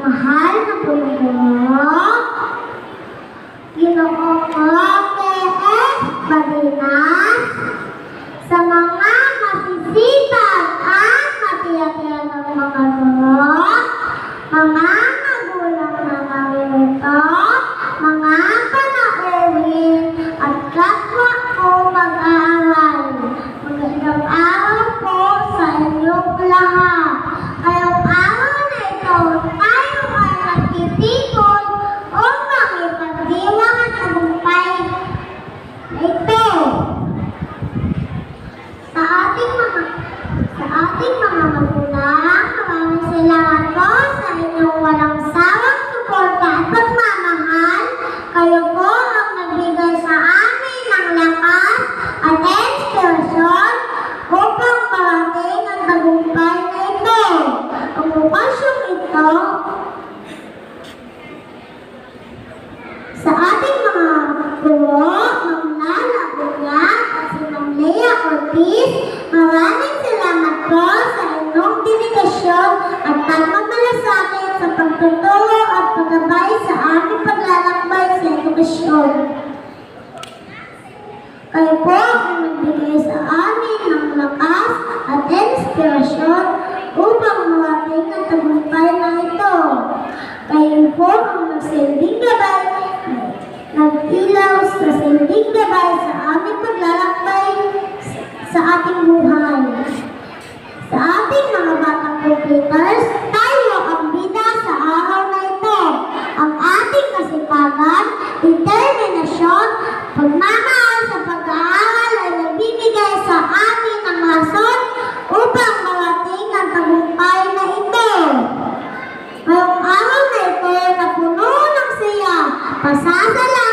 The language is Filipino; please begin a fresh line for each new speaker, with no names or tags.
mahal na Panginoon, Ginoong K.S. Balinas, sa mga masisipag at matiyak-tiyak ng mga guro, mga magulang na naririto, mga panauhin at kapwa ko mag-aaral. Magandang araw po sa inyong lahat. Ngayong araw na ito, tayo ay nagtitipon upang ipagdiwang at tagumpay na ito. Sa ating mga magulang, maraming salamat po sa inyong walang sawang suporta at pagmamahal. Kayo po ang nagbigay sa amin ng lakas at inspirasyon upang parating ang tagumpay na ito. Ang bukasyong ito sa ating mga guro, Lala at si Ma'am Lea Ortiz, maraming salamat po sa inyong dedikasyon at pagmamalasakit sa pagtuturo at paggabay sa aming paglalakbay sa edukasyon. Kayo po ang nagbigay sa amin ng lakas at inspirasyon upang marating ang tagumpay na ito. Kayo po ang nagsilbing gabay, nag-ilaw sa silbing gabay sa aming paglalakbay sa ating buhay. Sa ating mga batang computers, tayo ang bida sa araw na ito. Ang ating kasipagan, determinasyon, pagmamahal sa pag-aaral ay nagbibigay sa atin ng rason upang marating ang tagumpay na ito. Ngayong araw na ito na puno ng saya, pasasalamat